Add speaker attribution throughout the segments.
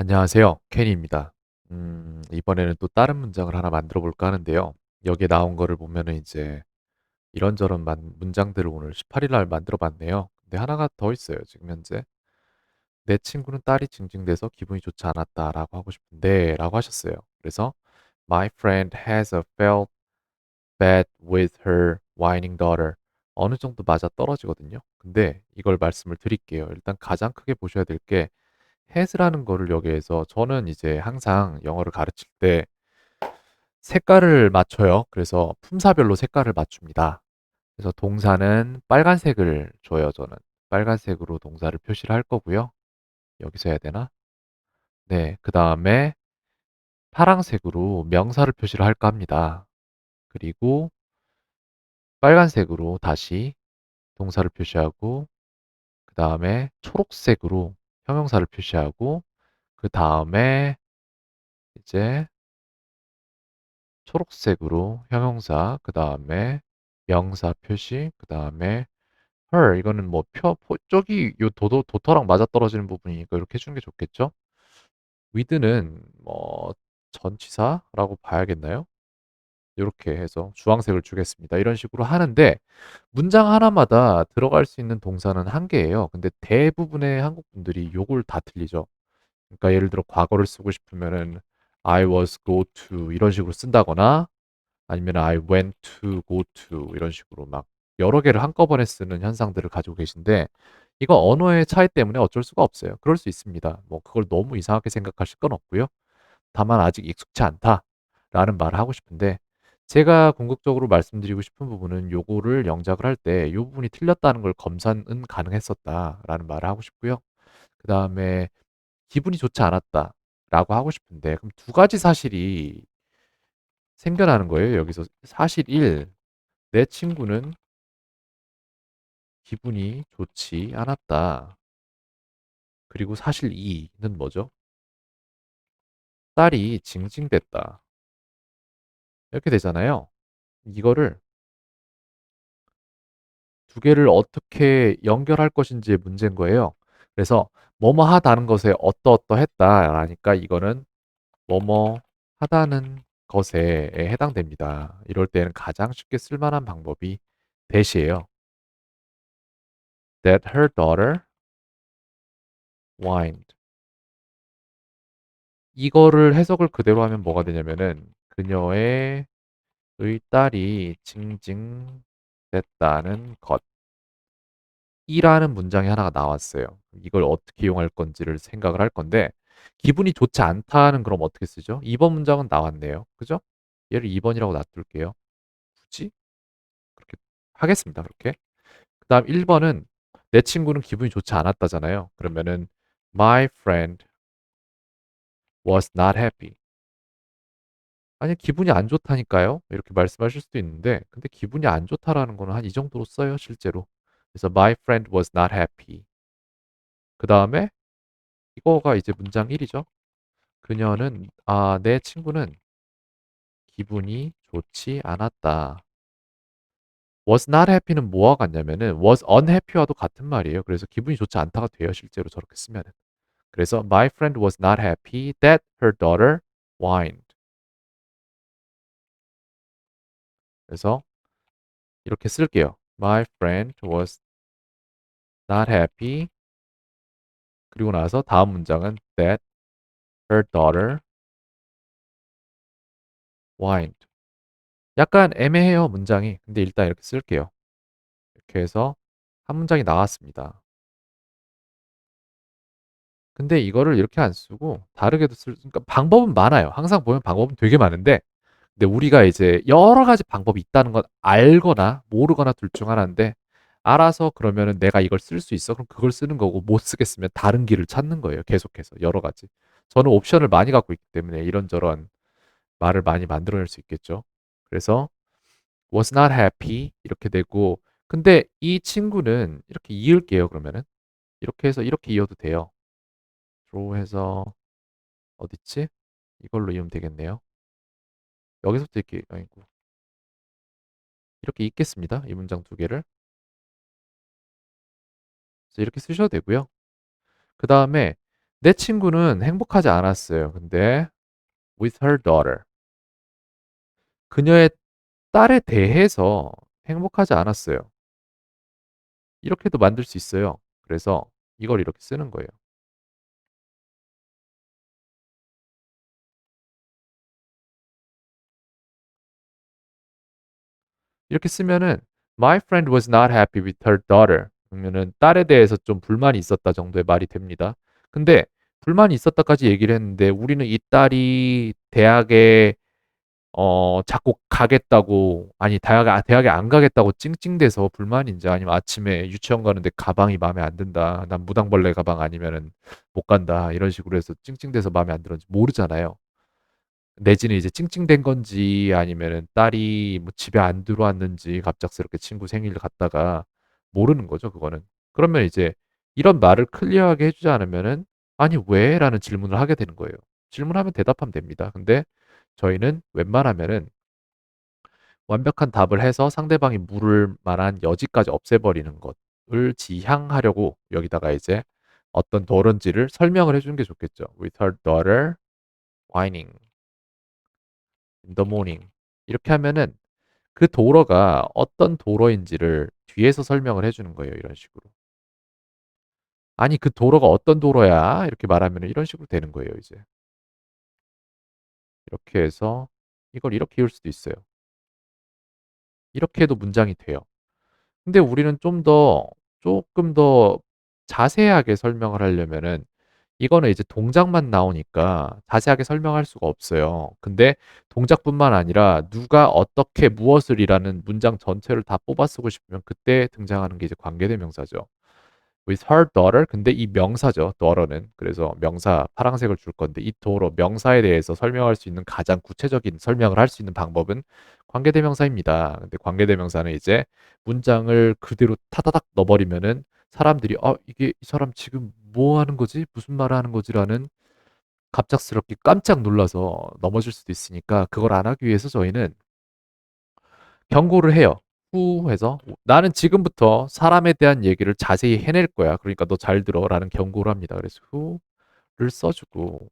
Speaker 1: 안녕하세요. 케니입니다. 이번에는 또 다른 문장을 하나 만들어 볼까 하는데요. 여기에 나온 거를 보면은 이제 이런저런 문장들을 오늘 18일 날 만들어 봤네요. 근데 하나가 더 있어요. 지금 현재. 내 친구는 딸이 징징대서 기분이 좋지 않았다라고 하고 싶은데 라고 하셨어요. 그래서 My friend has a felt bad with her whining daughter. 어느 정도 맞아 떨어지거든요. 근데 이걸 말씀을 드릴게요. 일단 가장 크게 보셔야 될게 has라는 거를 여기에서 저는 이제 항상 영어를 가르칠 때 색깔을 맞춰요. 그래서 품사별로 색깔을 맞춥니다. 그래서 동사는 빨간색을 줘요, 저는. 빨간색으로 동사를 표시를 할 거고요. 여기서 해야 되나? 네. 그다음에 파란색으로 명사를 표시를 할까 합니다. 그리고 빨간색으로 다시 동사를 표시하고 그다음에 초록색으로 형용사를 표시하고 그다음에 이제 초록색으로 형용사, 그다음에 명사 표시, 그다음에 her 이거는 뭐 저기 요 도터랑 맞아떨어지는 부분이니까 이렇게 해 주는 게 좋겠죠? with는 뭐 전치사라고 봐야겠나요? 요렇게 해서 주황색을 주겠습니다. 이런 식으로 하는데 문장 하나마다 들어갈 수 있는 동사는 한 개예요. 근데 대부분의 한국 분들이 요걸 다 틀리죠. 그러니까 예를 들어 과거를 쓰고 싶으면은 I was go to 이런 식으로 쓴다거나 아니면 I went to, go to 이런 식으로 막 여러 개를 한꺼번에 쓰는 현상들을 가지고 계신데 이거 언어의 차이 때문에 어쩔 수가 없어요. 그럴 수 있습니다. 뭐 그걸 너무 이상하게 생각하실 건 없고요. 다만 아직 익숙치 않다라는 말을 하고 싶은데 제가 궁극적으로 말씀드리고 싶은 부분은 요거를 영작을 할 때 요 부분이 틀렸다는 걸 검사는 가능했었다라는 말을 하고 싶고요. 그다음에 기분이 좋지 않았다라고 하고 싶은데 그럼 두 가지 사실이 생겨나는 거예요. 여기서 사실 1, 내 친구는 기분이 좋지 않았다. 그리고 사실 2는 뭐죠? 딸이 징징댔다. 이렇게 되잖아요. 이거를 두 개를 어떻게 연결할 것인지의 문제인 거예요. 그래서 뭐뭐 하다는 것에 어떠어떠했다라니까 이거는 뭐뭐 하다는 것에 해당됩니다. 이럴 때는 가장 쉽게 쓸 만한 방법이 that이에요. That her daughter whined. 이거를 해석을 그대로 하면 뭐가 되냐면은 그녀의 딸이 징징댔다는 것이라는 문장이 하나가 나왔어요. 이걸 어떻게 이용할 건지를 생각을 할 건데 기분이 좋지 않다는 그럼 어떻게 쓰죠? 2번 문장은 나왔네요. 그죠? 얘를 2번이라고 놔둘게요. 굳이 그렇게 하겠습니다. 그렇게. 그다음 1번은 내 친구는 기분이 좋지 않았다잖아요. 그러면은 My friend was not happy. 아니 기분이 안 좋다니까요. 이렇게 말씀하실 수도 있는데 근데 기분이 안 좋다라는 거는 한 이 정도로 써요, 실제로. 그래서 my friend was not happy. 그다음에 이거가 이제 문장 1이죠. 내 친구는 기분이 좋지 않았다. was not happy는 뭐와 같냐면은 was unhappy와도 같은 말이에요. 그래서 기분이 좋지 않다가 돼요, 실제로 저렇게 쓰면은. 그래서 my friend was not happy that her daughter whined. 그래서 이렇게 쓸게요. My friend was not happy 그리고 나서 다음 문장은 that her daughter whined. 약간 애매해요, 문장이. 근데 일단 이렇게 쓸게요. 이렇게 해서 한 문장이 나왔습니다. 근데 이거를 이렇게 안 쓰고 다르게도 그러니까 방법은 많아요. 항상 보면 방법은 되게 많은데 근데 우리가 이제 여러 가지 방법이 있다는 건 알거나 모르거나 둘 중 하나인데 알아서 그러면은 내가 이걸 쓸 수 있어? 그럼 그걸 쓰는 거고 못 쓰겠으면 다른 길을 찾는 거예요. 계속해서 여러 가지. 저는 옵션을 많이 갖고 있기 때문에 이런저런 말을 많이 만들어낼 수 있겠죠. 그래서 was not happy 이렇게 되고 근데 이 친구는 이렇게 이을게요. 그러면은 이렇게 해서 이렇게 이어도 돼요. draw 해서 어딨지? 이걸로 이으면 되겠네요. 여기서부터 이렇게 아이고 이렇게 읽겠습니다. 이 문장 두 개를. 그래서 이렇게 쓰셔도 되고요. 그 다음에 내 친구는 행복하지 않았어요. 근데 with her daughter. 그녀의 딸에 대해서 행복하지 않았어요. 이렇게도 만들 수 있어요. 그래서 이걸 이렇게 쓰는 거예요. 이렇게 쓰면은 My friend was not happy with her daughter. 그러면은 딸에 대해서 좀 불만이 있었다 정도의 말이 됩니다. 근데 불만이 있었다까지 얘기를 했는데 우리는 이 딸이 대학에 자꾸 가겠다고 아니 대학에 안 가겠다고 찡찡대서 불만인지 아니면 아침에 유치원 가는데 가방이 마음에 안 든다. 난 무당벌레 가방 아니면은 못 간다. 이런 식으로 해서 찡찡대서 마음에 안 들었는지 모르잖아요. 내지는 이제 찡찡댄 건지 아니면은 딸이 뭐 집에 안 들어왔는지 갑작스럽게 친구 생일 갔다가 모르는 거죠, 그거는. 그러면 이제 이런 말을 클리어하게 해주지 않으면은 아니 왜? 라는 질문을 하게 되는 거예요. 질문하면 대답하면 됩니다. 근데 저희는 웬만하면은 완벽한 답을 해서 상대방이 물을 만한 여지까지 없애버리는 것을 지향하려고 여기다가 이제 어떤 도런지를 설명을 해주는 게 좋겠죠. With her daughter whining in the morning. 이렇게 하면은 그 도어가 어떤 도어인지를 뒤에서 설명을 해주는 거예요. 이런 식으로. 아니, 그 도어가 어떤 도어야? 이렇게 말하면 이런 식으로 되는 거예요. 이제. 이렇게 해서 이걸 이렇게 이을 수도 있어요. 이렇게 해도 문장이 돼요. 근데 우리는 조금 더 자세하게 설명을 하려면은 이거는 이제 동작만 나오니까 자세하게 설명할 수가 없어요. 근데 동작뿐만 아니라 누가 어떻게 무엇을이라는 문장 전체를 다 뽑아 쓰고 싶으면 그때 등장하는 게 이제 관계대명사죠. with her daughter. 근데 이 명사죠. daughter는. 그래서 명사 파란색을 줄 건데 이 daughter 명사에 대해서 설명할 수 있는 가장 구체적인 설명을 할 수 있는 방법은 관계대명사입니다. 근데 관계대명사는 이제 문장을 그대로 타다닥 넣어버리면은 사람들이 이게 이 사람 지금 뭐 하는 거지? 무슨 말을 하는 거지라는 갑작스럽게 깜짝 놀라서 넘어질 수도 있으니까 그걸 안 하기 위해서 저희는 경고를 해요. 후 해서 나는 지금부터 사람에 대한 얘기를 자세히 해낼 거야. 그러니까 너 잘 들어라는 경고를 합니다. 그래서 who를 써주고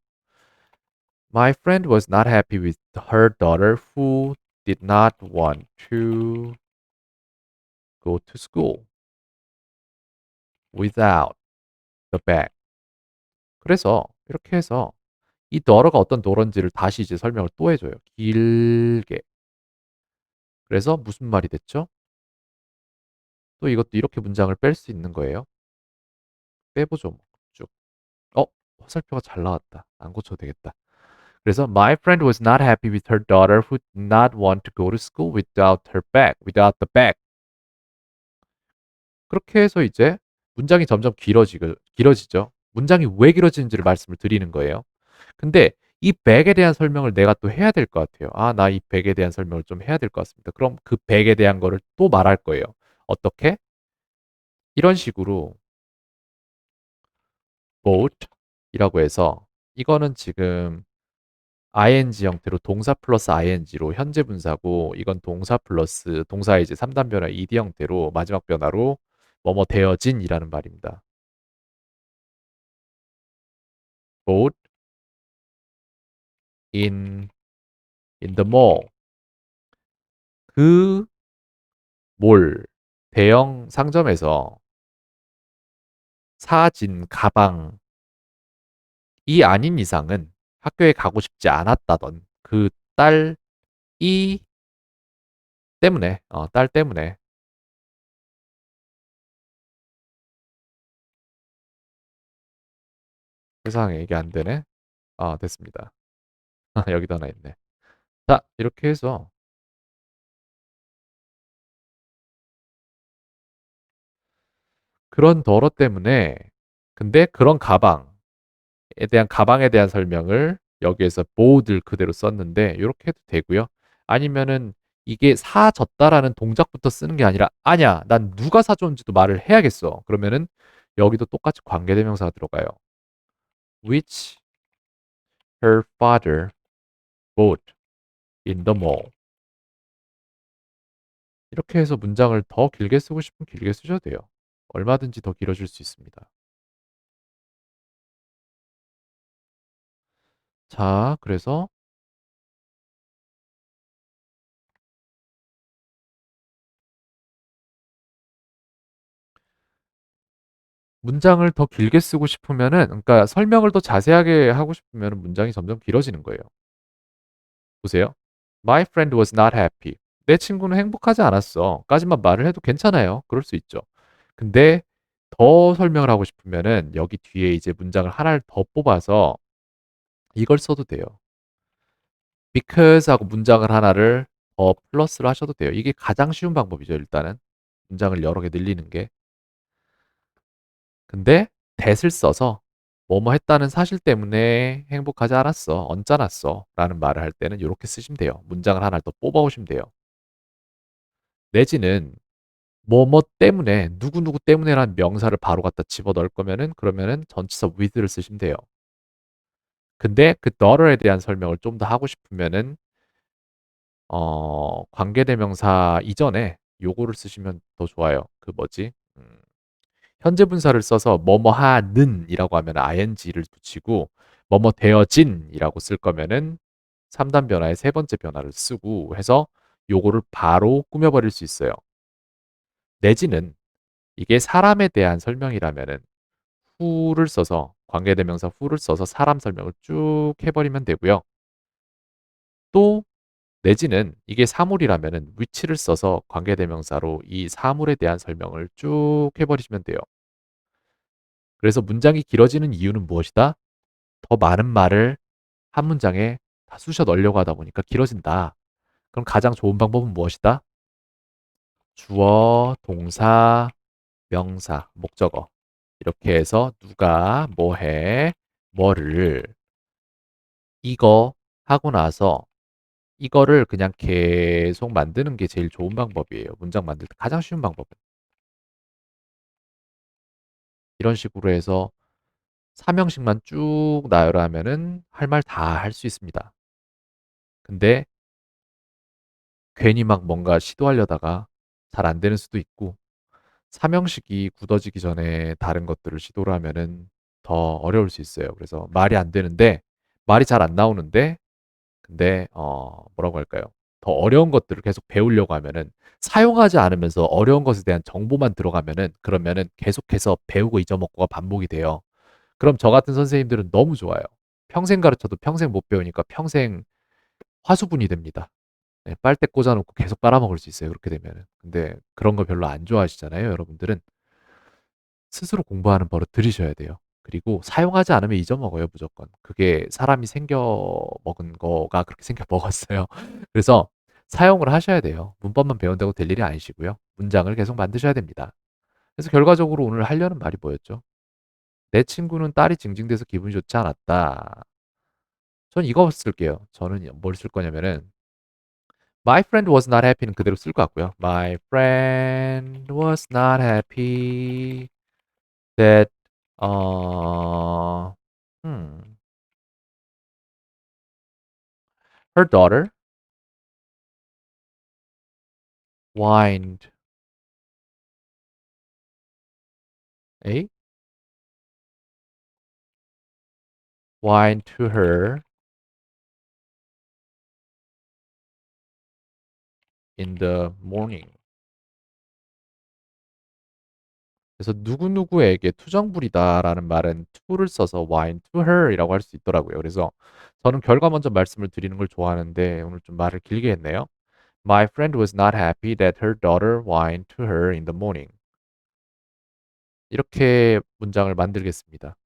Speaker 1: My friend was not happy with her daughter who did not want to go to school without the bag. 그래서 이렇게 해서 이 daughter가 어떤 daughter인지를 다시 이제 설명을 또 해줘요. 길게. 그래서 무슨 말이 됐죠? 또 이것도 이렇게 문장을 뺄 수 있는 거예요. 빼보죠. 뭐. 쭉. 어, 화살표가 잘 나왔다. 안 고쳐도 되겠다. 그래서 My friend was not happy with her daughter who did not want to go to school without the bag. 그렇게 해서 이제 문장이 점점 길어지죠. 문장이 왜 길어지는지를 말씀을 드리는 거예요. 근데 이 백에 대한 설명을 내가 또 해야 될 것 같아요. 아, 나 이 백에 대한 설명을 좀 해야 될 것 같습니다. 그럼 그 백에 대한 거를 또 말할 거예요. 어떻게? 이런 식으로 boat 이라고 해서 이거는 지금 ing 형태로 동사 플러스 ing로 현재 분사고 이건 동사 플러스 동사의 이제 3단 변화 ed 형태로 마지막 변화로 뭐뭐 되어진이라는 말입니다. boat in the mall. 그 몰, 대형 상점에서 사진 가방이 아닌 이상은 학교에 가고 싶지 않았다던 그 딸이 때문에, 딸 때문에 세상에 이게 안 되네. 됐습니다. 여기도 하나 있네. 자, 이렇게 해서 그런 더러 때문에 근데 그런 가방에 대한 설명을 여기에서 bold를 그대로 썼는데 이렇게 해도 되고요. 아니면은 이게 사졌다라는 동작부터 쓰는 게 아니라 아니야, 난 누가 사줬는지도 말을 해야겠어. 그러면은 여기도 똑같이 관계대명사가 들어가요. Which her father bought in the mall. 이렇게 해서 문장을 더 길게 쓰고 싶으면 길게 쓰셔도 돼요. 얼마든지 더 길어질 수 있습니다. 자, 그래서 문장을 더 길게 쓰고 싶으면은 그러니까 설명을 더 자세하게 하고 싶으면은 문장이 점점 길어지는 거예요. 보세요. My friend was not happy. 내 친구는 행복하지 않았어. 까지만 말을 해도 괜찮아요. 그럴 수 있죠. 근데 더 설명을 하고 싶으면은 여기 뒤에 이제 문장을 하나를 더 뽑아서 이걸 써도 돼요. because 하고 문장을 하나를 더 플러스를 하셔도 돼요. 이게 가장 쉬운 방법이죠, 일단은. 문장을 여러 개 늘리는 게. 근데 that을 써서 뭐뭐 했다는 사실 때문에 행복하지 않았어. 언짢았어. 라는 말을 할 때는 이렇게 쓰시면 돼요. 문장을 하나를 더 뽑아 오시면 돼요. 내지는 뭐뭐 때문에 누구누구 때문에라는 명사를 바로 갖다 집어넣을 거면은 그러면은 전치사 with를 쓰시면 돼요. 근데 그 daughter에 대한 설명을 좀 더 하고 싶으면은 관계대명사 이전에 요거를 쓰시면 더 좋아요. 그 뭐지? 현재 분사를 써서 뭐뭐 하는이라고 하면 ing를 붙이고 뭐뭐 되어진이라고 쓸 거면은 3단 변화의 세 번째 변화를 쓰고 해서 요거를 바로 꾸며버릴 수 있어요. 내지는 이게 사람에 대한 설명이라면은 who를 써서 관계대명사 who를 써서 사람 설명을 쭉 해버리면 되고요. 또 내지는 이게 사물이라면은 which를 써서 관계대명사로 이 사물에 대한 설명을 쭉 해버리시면 돼요. 그래서 문장이 길어지는 이유는 무엇이다? 더 많은 말을 한 문장에 다 쑤셔 넣으려고 하다 보니까 길어진다. 그럼 가장 좋은 방법은 무엇이다? 주어, 동사, 명사, 목적어. 이렇게 해서 누가 뭐 해, 뭐를 이거 하고 나서 이거를 그냥 계속 만드는 게 제일 좋은 방법이에요. 문장 만들 때 가장 쉬운 방법은. 이런 식으로 해서 3형식만 쭉 나열하면은 할 말 다 할 수 있습니다. 근데 괜히 막 뭔가 시도하려다가 잘 안 되는 수도 있고, 3형식이 굳어지기 전에 다른 것들을 시도를 하면은 더 어려울 수 있어요. 그래서 말이 안 되는데, 말이 잘 안 나오는데, 근데, 뭐라고 할까요? 더 어려운 것들을 계속 배우려고 하면은 사용하지 않으면서 어려운 것에 대한 정보만 들어가면은 그러면은 계속해서 배우고 잊어먹고가 반복이 돼요. 그럼 저 같은 선생님들은 너무 좋아요. 평생 가르쳐도 평생 못 배우니까 평생 화수분이 됩니다. 네, 빨대 꽂아놓고 계속 빨아먹을 수 있어요. 그렇게 되면은. 근데 그런 거 별로 안 좋아하시잖아요. 여러분들은 스스로 공부하는 버릇 들이셔야 돼요. 그리고 사용하지 않으면 잊어먹어요. 무조건. 그게 사람이 생겨 먹은 거가 그렇게 생겨 먹었어요. 그래서 사용을 하셔야 돼요. 문법만 배운다고 될 일이 아니시고요. 문장을 계속 만드셔야 됩니다. 그래서 결과적으로 오늘 하려는 말이 뭐였죠? 내 친구는 딸이 징징대서 기분이 좋지 않았다. 전 이거 쓸게요. 저는 뭘 쓸 거냐면은 My friend was not happy는 그대로 쓸 것 같고요. My friend was not happy that 어 hmm, her daughter whined a whined to her in the morning. 그래서 누구누구에게 투정부리다라는 말은 to를 써서 whine to her이라고 할 수 있더라고요. 그래서 저는 결과 먼저 말씀을 드리는 걸 좋아하는데 오늘 좀 말을 길게 했네요. My friend was not happy that her daughter whined to her in the morning. 이렇게 문장을 만들겠습니다.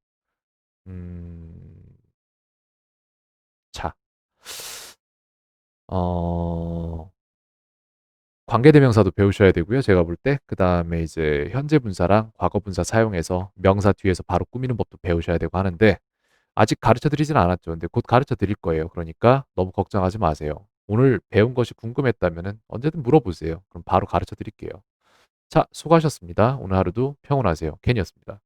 Speaker 1: 음, 자, 어, 관계대명사도 배우셔야 되고요. 제가 볼 때. 그 다음에 이제 현재 분사랑 과거 분사 사용해서 명사 뒤에서 바로 꾸미는 법도 배우셔야 되고 하는데 아직 가르쳐 드리진 않았죠. 근데 곧 가르쳐 드릴 거예요. 그러니까 너무 걱정하지 마세요. 오늘 배운 것이 궁금했다면 언제든 물어보세요. 그럼 바로 가르쳐 드릴게요. 자, 수고하셨습니다. 오늘 하루도 평온하세요. 켄이었습니다.